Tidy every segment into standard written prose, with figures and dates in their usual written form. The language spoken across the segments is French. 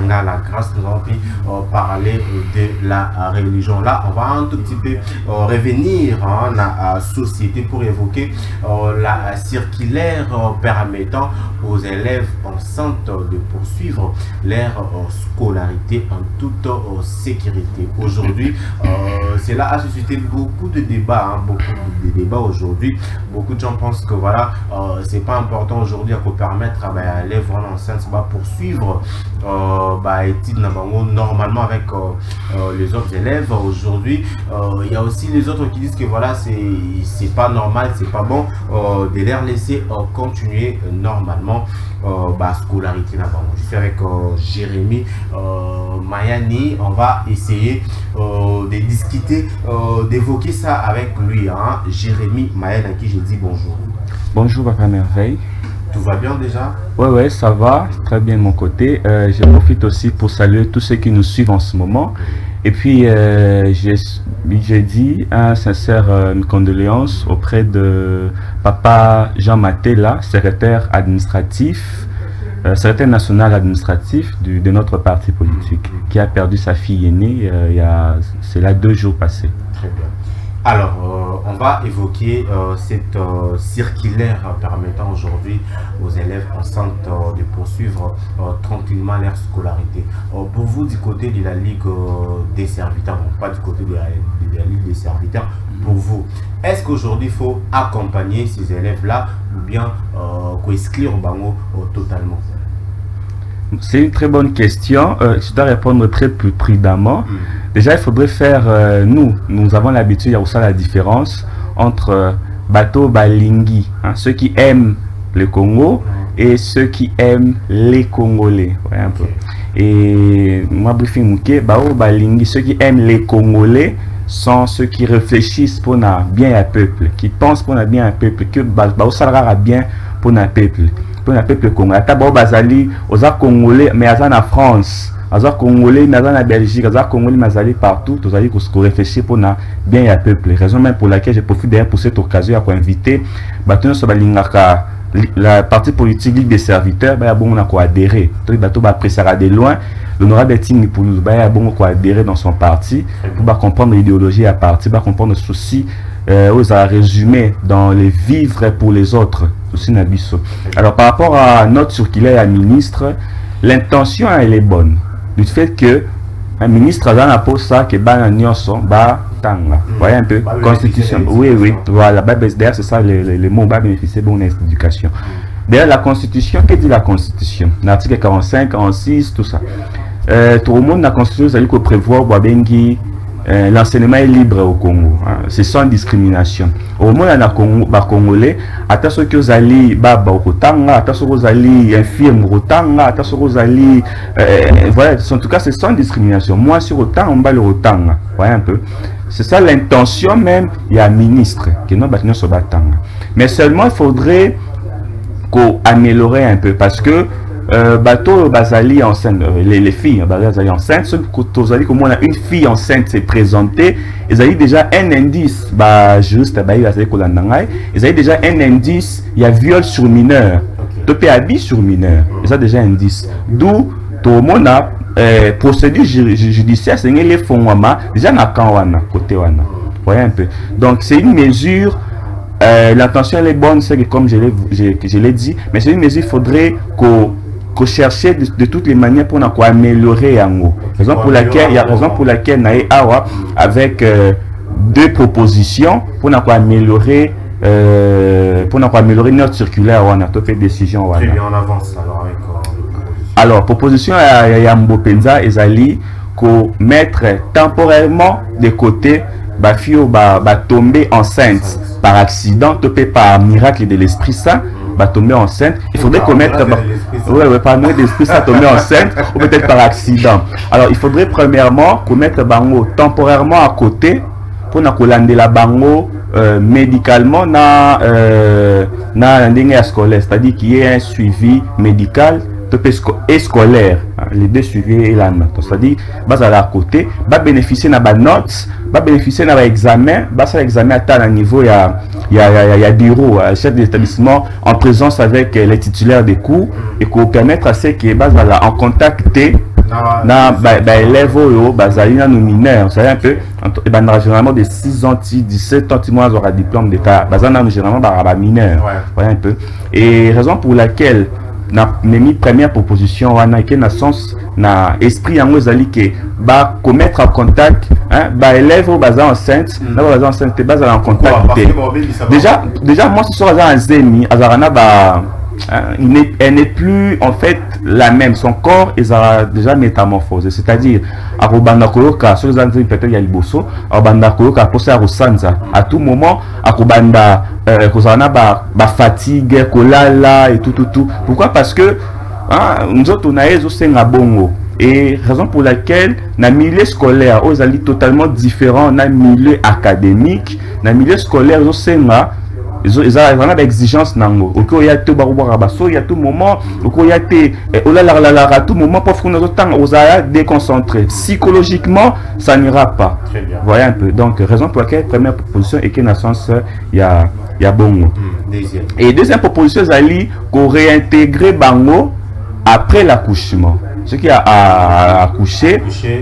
la grâce, nous avons pu parler de la religion. Là, on va un tout petit peu revenir à la société pour évoquer la circulaire permettant aux élèves enceintes de poursuivre leur scolarité en toute sécurité. Aujourd'hui, cela a suscité beaucoup de débats, aujourd'hui. Beaucoup de gens pensent que voilà, c'est pas important aujourd'hui à permettre à l'élève enceinte de poursuivre études normalement avec les autres élèves. Aujourd'hui, il y a aussi les autres qui disent que voilà, c'est pas normal, c'est pas bon de les laisser continuer normalement scolarité. Je suis avec Jérémy Mayani. On va essayer de discuter, d'évoquer ça avec lui, hein. Jérémy Mayani, à qui je dis bonjour. Bonjour Papa Merveille. Tout va bien déjà? Ouais, ça va très bien de mon côté. Je profite aussi pour saluer tous ceux qui nous suivent en ce moment. Et puis, j'ai dit un sincère condoléance auprès de Papa Jean Matela, secrétaire administratif, secrétaire national administratif de notre parti politique, qui a perdu sa fille aînée c'est là 2 jours passés. Très bien. Alors, on va évoquer cette circulaire permettant aujourd'hui aux élèves enceintes de poursuivre tranquillement leur scolarité. Pour vous, du côté de la Ligue des serviteurs, bon, pas du côté de la Ligue des serviteurs, pour vous, est-ce qu'aujourd'hui il faut accompagner ces élèves-là ou bien exclure Bango totalement? C'est une très bonne question. Je dois répondre très plus prudemment. Déjà, il faudrait faire, nous avons l'habitude, il y a aussi la différence entre bateau balingi, hein, ceux qui aiment le Congo et ceux qui aiment les Congolais. Ouais, un peu. Et moi, briefing mouké, bao balingi, ceux qui aiment les Congolais sont ceux qui réfléchissent pour bien un peuple, qui pensent pour bien un peuple, que bao salera bien pour un peuple. Pour un peuple congolais. Ata bazali, aux Congolais, mais en France. Les Congolais, mais en Belgique, les Congolais, mais partout, tous allez réfléchir pour bien un peuple. Raison même pour laquelle je profite d'ailleurs pour cette occasion pour inviter la partie politique Ligue des serviteurs, on a adhérer. Tout va apprécier de loin. L'honorable Etienne pour nous, bon adhérer dans son parti, pour comprendre l'idéologie à parti, pour comprendre le souci. Aux a résumé dans les vivres pour les autres. Alors par rapport à notre circulaire à ministre, l'intention elle est bonne. Du fait que un ministre dans la pose ça que tanga. Voyez un peu constitution. Oui, voilà. D'ailleurs c'est ça les mots bénéficier de bonne éducation. D'ailleurs la constitution, que dit la constitution? L'article 45, 46, tout ça. Tout le monde la constitution ça dit qu'on prévoit l'enseignement est libre au Congo, hein. C'est sans discrimination. Au moins, on a Congolais, attention que vous allez baba au Kotanga, attention que vous allez infirme au Kotanga, attention que vous allez. Voilà, en tout cas, c'est sans discrimination. Moi, sur Kotanga, on va le Kotanga. Voyez un peu. C'est ça l'intention même, il y a un ministre qui n'est pas sur Batanga. Mais seulement, il faudrait qu'on améliore un peu parce que. Bateau Bazali enceinte, les filles Bazali enceintes, quand on a une fille enceinte s'est présentée, ils avaient déjà un indice, juste ils avaient déjà un indice, il y a viol sur mineur, topé habit sur mineur, ils ont déjà un indice. D'où tout le monde a procédure judiciaire, c'est les fonds déjà na kawana côté wana, voyez un peu. Donc c'est une mesure. L'intention elle est bonne, c'est que comme je l'ai dit, mais c'est une mesure, il faudrait qu'on chercher de toutes les manières pour améliorer en haut. Raison pour laquelle il y a raison pour laquelle naé awa avec 2 propositions pour améliorer notre circulaire on a fait décision très bien, on avance alors avec alors proposition ya Mbopenza ezali ko mettre temporairement de côté bafio tomber enceinte par accident topé par miracle de l'Esprit Saint tomber enceinte, il faudrait commettre par miracle de l'Esprit Saint tomber enceinte ou peut-être par accident. Alors il faudrait premièrement commettre bango temporairement à côté pour na la bango médicalement na ndenge scolaire, c'est-à-dire qu'il y ait un suivi médical et scolaire, les deux suivis et la note. C'est-à-dire, bas à la côté, va bénéficier de la note, va bénéficier de l'examen, ça l'examen atteint un niveau, il y a bureau, chef d'établissement en présence avec les titulaires des cours et pour permettre à ceux qui est en contact élèves nous mineurs, c'est un peu généralement de 6 ans 17 ans mois aura diplôme d'état généralement mineur, un peu. Et raison pour laquelle na mis première proposition on a na sens na esprit yango ezali ke ba commettre en contact ba élève au bazar enceinte na bazar enceinte bazar en contact déjà moi ce soir bazar zemi azarana ba elle n'est plus en fait la même, son corps est déjà métamorphosé, c'est-à-dire à Robanda Koyoka, sur les années peut-être il y a Liboso, à Robanda Koyoka, pour ça à tout moment, à Robanda Kozana ba fatigue, kolala et tout. Pourquoi? Parce que nous autres on a aussi un bongo. Et raison pour laquelle dans le milieu scolaire, ils sont totalement différents dans le milieu académique, dans le milieu scolaire, ils sont ils ont vraiment d'exigence nango. Il y a tout barubaso, il y a tout moment, il y a tout moment pour faire notre temps aux déconcentrés. Psychologiquement, ça n'ira pas. Voyez un peu. Donc raison pour laquelle première proposition est qu'il sens il y a bongo. Et deuxième proposition, c'est qu'on réintégrer bango après l'accouchement. Ce qui a accouché,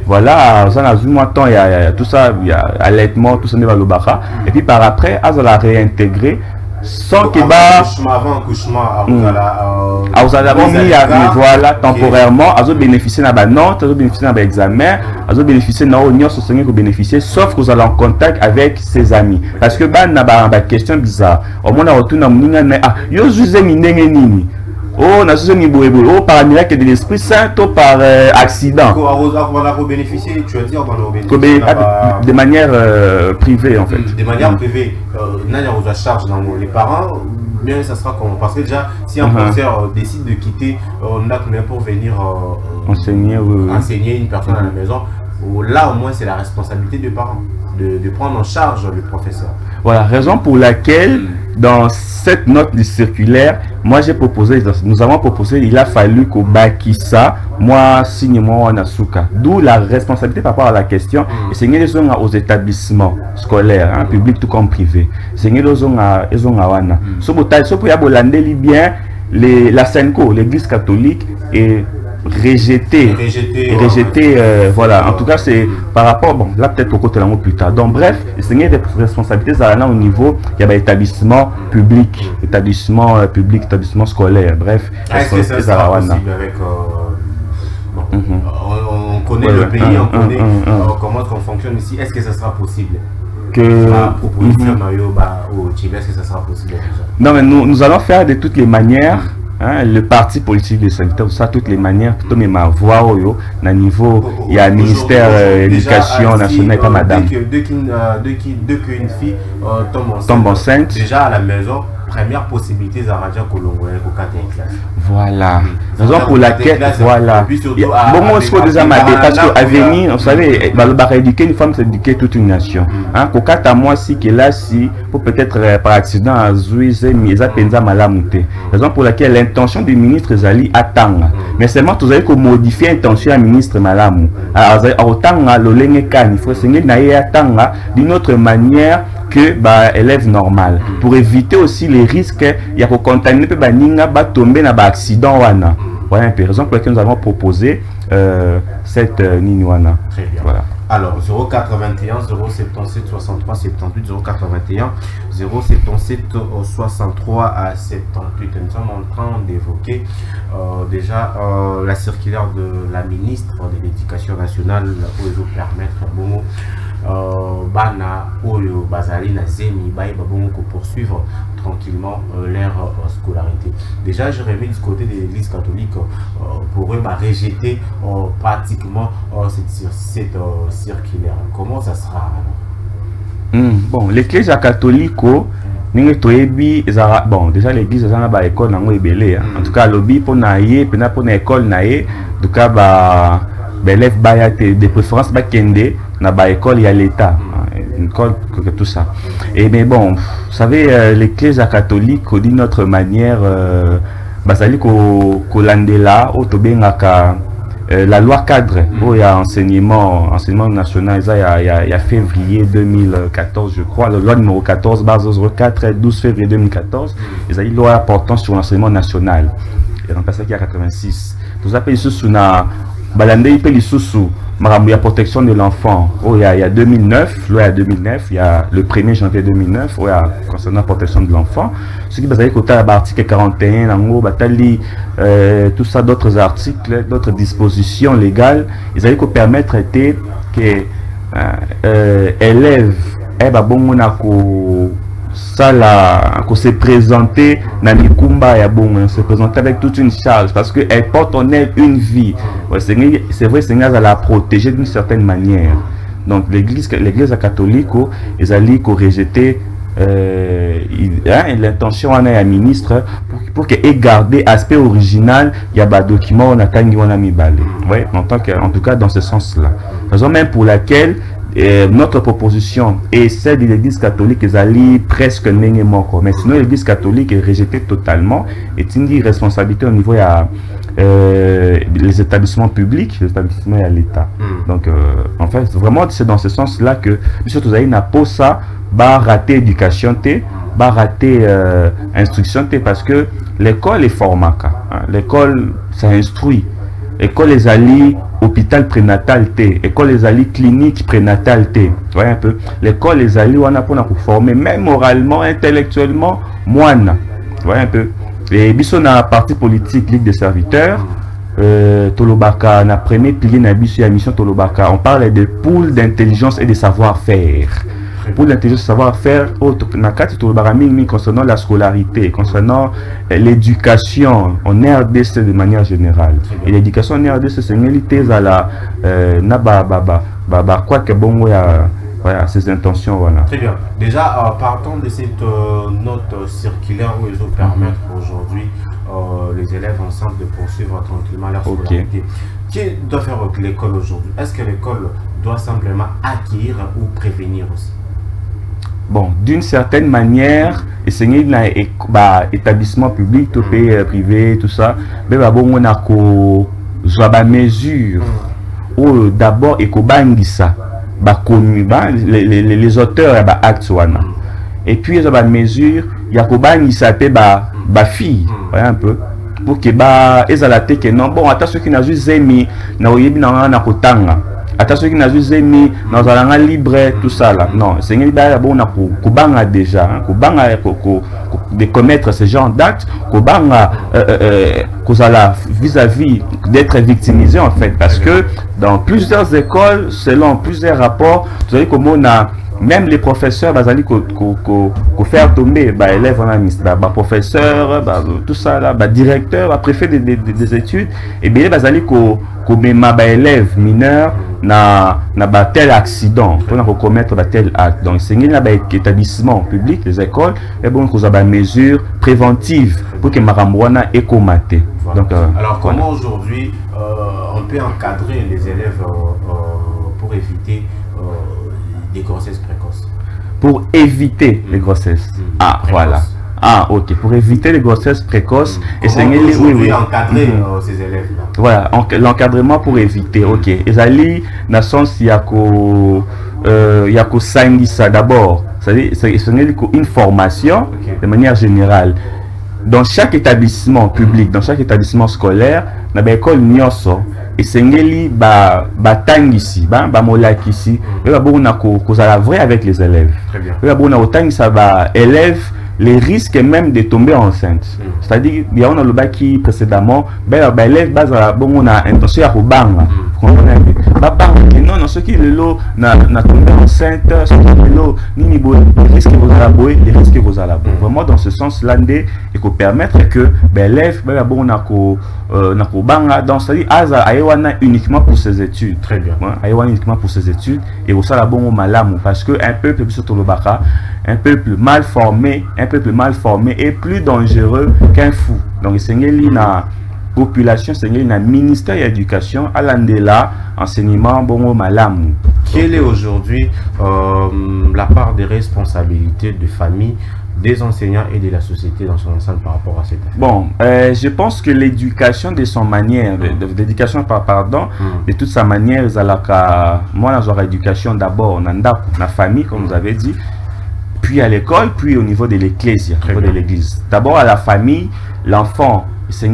voilà, ça a vu temps, il y a tout ça, il y a allaitement, tout ça n'est pas le bara. Et puis par après, elle a réintégré sans que avant accouchement, voilà, temporairement, elle a bénéficié de la note, elle a bénéficié de l'examen, elle a bénéficié de l'union sociale pour bénéficier, sauf que vous allez en contact avec ses amis. Parce que bah, n'a pas question bizarre. Au moins, on retourne à mon yo jugé nini. Oh, par miracle de l'Esprit Saint ou par accident. Bénéficier, tu vas dire de manière privée en fait. De manière privée, on a charge dans les parents, mais ça sera comment? Parce que déjà, si un professeur décide de quitter, on a pour venir enseigner une personne à la maison, là au moins c'est la responsabilité des parents de prendre en charge le professeur. Voilà, raison pour laquelle dans cette note circulaire, moi j'ai proposé, nous avons proposé, il a fallu qu'au Bakissa, moi signe moi en Asuka. D'où la responsabilité par rapport à la question. Et c'est les zones aux établissements scolaires, publics tout comme privés. C'est les zones à Wana. Ce pour y avoir bien la Senko, l'église catholique et rejeté, voilà. En tout cas, c'est par rapport, bon, là peut-être au côté de plus tard. Donc bref, c'est une responsabilité au niveau, il y a établissement public, établissement scolaire, bref. Est-ce que ça sera possible avec on connaît le pays, on connaît comment on fonctionne ici. Est-ce que ça sera possible? Est-ce que ça sera possible? Non, mais nous allons faire de toutes les manières. Le parti politique des sanitaires, ça, toutes les manières, tout mes ma voix au niveau, il y a le ministère de l'Éducation nationale, pas madame. Dès qu'une fille tombe enceinte, déjà à la maison, première possibilité, ça va dire que l'on classe. Voilà. Raison pour laquelle, voilà. Bon, on se pose déjà madame, parce qu'à venir, vous savez, éduquer une femme, c'est éduquer toute une nation. Cocat à moi, si, que là, si, pour peut-être par accident, à Zouizé, mais ça pensa malamouté. Raison pour laquelle l'intention du ministre Zali attend. Mais seulement, vous avez que modifier l'intention du ministre Malamou. Alors, autant, l'olenge kan, il faut s'engager naïe attend d'une autre manière que élève normal, pour éviter aussi les risques il y a pour contaminer peut tomber dans accident wana. Voilà une raison pour laquelle nous avons proposé cette niniwana. Très bien. Voilà. Alors 081 077 63 78 081 077 63 à 78. Nous sommes en train d'évoquer déjà la circulaire de la ministre de l'Éducation nationale pour vous permettre bon bana oyo bazali na zemi baye babongo ko poursuivre tranquillement leur scolarité. Déjà je remets du côté de l'église catholique pour eux rejeter pratiquement cette circulaire. Comment ça sera alors? Bon, l'église catholique bon déjà l'église a ba école nango ebele en tout cas lobby pour naie pena pour na école naie en tout cas élève baya de préférence ba kende na ba école il y a l'état une école tout ça. Et mais bon, vous savez l'église catholique d'une autre manière bazali ko landela o tobengaka la loi cadre où il y a enseignement national, il y a février 2014 je crois, la loi numéro 14 base 04 12 février 2014, il y a une loi portant sur l'enseignement national, et remplacé qui a 86. Tout ça peut sous na balande il peut sous la protection de l'enfant. Oh, il y a 2009, loi 2009, il y a le 1er janvier 2009, où il y a concernant la protection de l'enfant. Ce qui est côté l'article 41, tout ça, d'autres articles, d'autres dispositions légales, ils allaient permettre que élèves, se présenter dans les combats, se présenter avec toute une charge parce qu'elle porte en elle une vie. C'est vrai, Seigneur la protéger d'une certaine manière. Donc l'église catholique, ils allaient rejeter l'intention à un ministre pour qu'elle garde l'aspect original. Il y a des documents on a mis balé. Ouais, en tout cas dans ce sens-là. Raison même pour laquelle notre proposition et celle de l'église catholique est allée presque nénément, mais sinon l'église catholique est rejetée totalement et une irresponsabilité au niveau les établissements publics, les établissements et à l'État. Donc en fait vraiment c'est dans ce sens là que surtout vous avez n'a pas ça va rater éducation va rater instruction parce que l'école est formaka, l'école ça instruit. École les alliés hôpital prénatal école les alliés clinique prénatal voyez un peu l'école les alliés on a pour former même moralement intellectuellement moine voyez un peu et biso na parti politique Ligue des serviteurs Tolobaka na premier pilier na biso ya mission Tolobaka on parle de pool d'intelligence et de savoir-faire. Pour l'intelligence savoir-faire, concernant la scolarité, concernant l'éducation en RDC de manière générale. Et l'éducation en RDC, c'est une réalité à la quoi que bon, voilà, ces intentions. Voilà. Très bien. Déjà, partons de cette note circulaire où ils vont permettre aujourd'hui les élèves ensemble de poursuivre tranquillement leur scolarité. Qui doit faire l'école aujourd'hui? Est-ce que l'école doit simplement acquérir ou prévenir aussi? Bon, d'une certaine manière, essayer établissement public, tout pays privé, tout ça, mais bon, on a mesure où d'abord et ça, les auteurs actes et puis ils ont mesure, il y a fille, un peu pour que que non bon attention qui n'a juste aimé na attention qui n'a juste mis dans un libre tout ça là non c'est une idée bon kubanga déjà kubanga de commettre ce genre d'actes kubanga vis-à-vis d'être victimisé en fait parce que dans plusieurs écoles selon plusieurs rapports vous savez comment on a même les professeurs bazali faire tomber élèves professeurs tout ça là directeur préfet des études et bien bazali élèves mineurs na tel accident pour commettre tel acte. Donc c'est un établissement public, les écoles et bon qu'on a des mesures préventives pour que marambouana est comaté. Donc alors comment aujourd'hui on peut encadrer les élèves pour éviter des grossesses précoces? Pour éviter les grossesses. Ah voilà. Ah ok, pour éviter les grossesses précoces et c'est encadrer ces élèves là. Voilà, l'encadrement pour éviter. Ok, et ali na sens yako sangisa d'abord, c'est une formation de manière générale dans chaque établissement public, dans chaque établissement scolaire, na école nyoso et sengeli batangisi molakisi et na kozala vrai avec les élèves. Très bien. Et na otangisa élèves les risques même de tomber enceinte. C'est-à-dire, il y a un élève qui précédemment, l'élève on a intention à rebanga. Non, ceux qui n'a tombé enceinte, ceux qui ni les risques vous allez les risques vous allez vraiment dans ce sens-là, il faut permettre que l'élève on a banga dans c'est-à-dire aïwana uniquement pour ses études. Très bien. Aïwana uniquement pour ses études et au sala bon malamu parce que un peuple surtout le baka, un peuple mal formé et plus dangereux qu'un fou. Donc c'est na population, c'est un ministère de l'éducation à l'andela enseignement bon malamu. Quelle est aujourd'hui la part des responsabilités de famille des enseignants et de la société dans son ensemble par rapport à cette affaire? Bon, je pense que l'éducation de son manière, l'éducation pardon, de toute sa manière, moi j'ai éducation d'abord dans la famille, comme vous avez dit, puis à l'école, puis au niveau de l'église. D'abord à la famille, l'enfant, c'est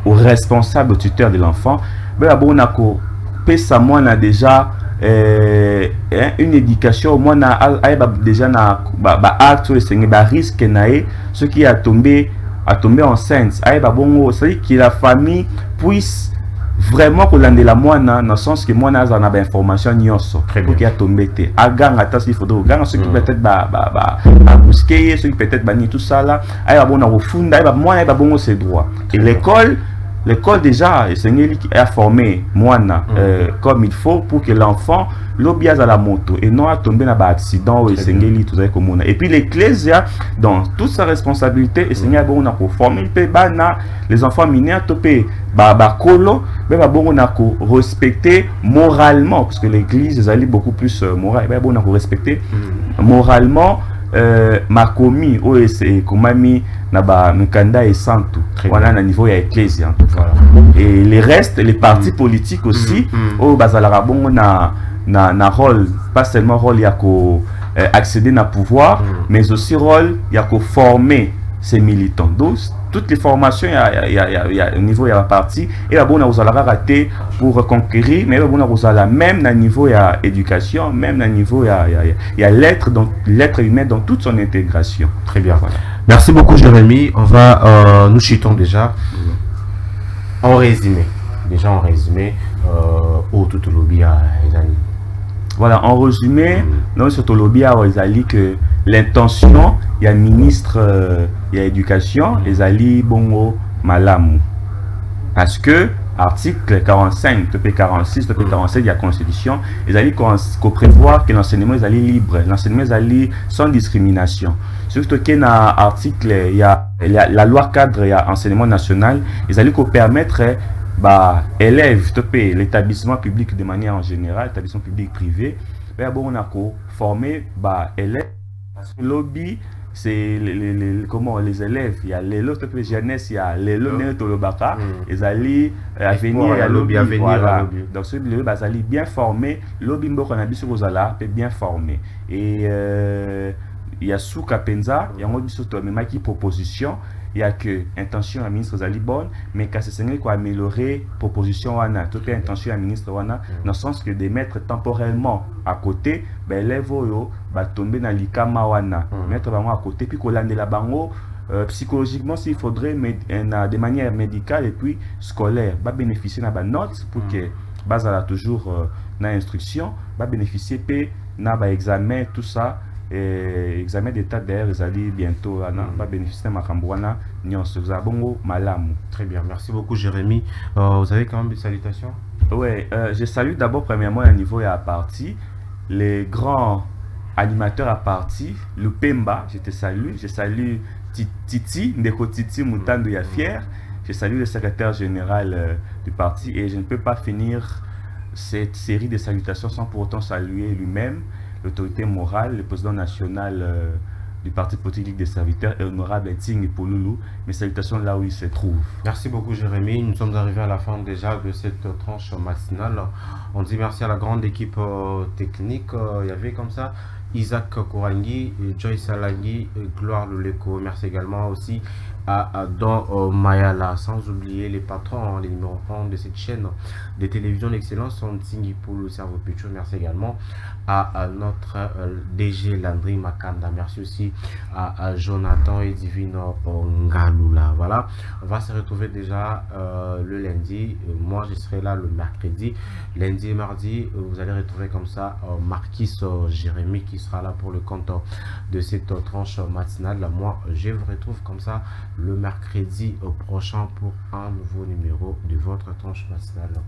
au responsable, au tuteur de l'enfant, on a déjà une éducation, au moins déjà risque ce qui a tombé enceinte, c'est-à-dire que la famille puisse vraiment que la moine dans le sens que moi n'a pas information pour qu'il a tombé il faudrait ceux qui peut-être bousquer, ceux qui peut-être bannir tout ça là, moi ses droits. Et l'école déjà a formé moine comme il faut pour que l'enfant l'oblige à la moto et non à tomber dans un accident et puis l'ecclésia dans toute sa responsabilité et Seigneur bon pour former les enfants mineurs topé respecter moralement parce que l'église est beaucoup plus morale respecter moralement ma commis comme Mukanda et Santo voilà à niveau ya ecclésia et les restes les partis politiques aussi au bazala bon na rôle pas seulement rôle ya ko accéder na pouvoir mais aussi rôle ya ko former ces militants. Donc toutes les formations au niveau ya parti et la bonne vous allez rater pour conquérir mais bon vous allez même na niveau ya éducation même na niveau ya l'être humain dans toute son intégration. Très bien, voilà. Merci beaucoup Jérémy. On va nous chutons déjà en résumé. Déjà en résumé au tout lobby à Ezali. Voilà, en résumé, non sur le lobby à Ezali que l'intention il y a ministre il y a éducation Ezali bongo malamu parce que article 45 46 47 il y a constitution Ezali qu'on prévoit que l'enseignement est libre, l'enseignement est sans discrimination. Surtout qu'il y a article il y a la loi cadre il y a enseignement national Ezali qu'on permettre élèves l'établissement public de manière en général, l'établissement public privé, bon on a formé élèves parce que lobby c'est comment les élèves il y a les autres jeunesse il y a les tolobaka ils allaient venir à lobby voilà donc ceux les bazali bien formés lobby mboko na biso kozala bien formé et il y a Souka Penza il y a un biso to même qui proposition il y a que intention à ministre Zali bonne mais qu'à ce Seigneur quoi améliorer proposition wana toute intention à ministre wana dans le sens que de mettre temporairement à côté élèves yo tomber dans l'ikama wana mettre bango à côté puis kolandela bango psychologiquement s'il faudrait de manière médicale et puis scolaire bénéficier na notes pour que bazala toujours na instruction bénéficier pe na examen tout ça. Examen d'état d'ailleurs ils allaient bientôt va bénéficier de Makambouana Bongo Malamu. Très bien, merci beaucoup Jérémy. Vous avez quand même des salutations? Oui, je salue d'abord premièrement à niveau et à partie les grands animateurs à partie le Pemba, je te salue, je salue Titi Ndeko Titi Moutando Yafier, je salue le secrétaire général du parti et je ne peux pas finir cette série de salutations sans pour autant saluer lui-même l'autorité morale, le président national du parti politique Ligue des serviteurs, honorable Etienne Pouloulou. Mes salutations là où il se trouve. Merci beaucoup Jérémy. Nous sommes arrivés à la fin déjà de cette tranche matinale. On dit merci à la grande équipe technique. Il y avait comme ça Isaac Kourangi, Joyce Alagui, Gloire Luleko. Merci également aussi à Don Mayala, sans oublier les patrons, les numéros 1 de cette chaîne de télévision d'excellence, sont Tingi pour le cerveau Pichou. Merci également à notre DG Landry Makanda. Merci aussi à Jonathan et Divino Ngalula. Voilà, on va se retrouver déjà le lundi. Moi, je serai là le mercredi. Lundi et mardi, vous allez retrouver comme ça Marquis Jérémy qui sera là pour le compte de cette tranche matinale. Moi, je vous retrouve comme ça le mercredi prochain pour un nouveau numéro de votre tranche matinale.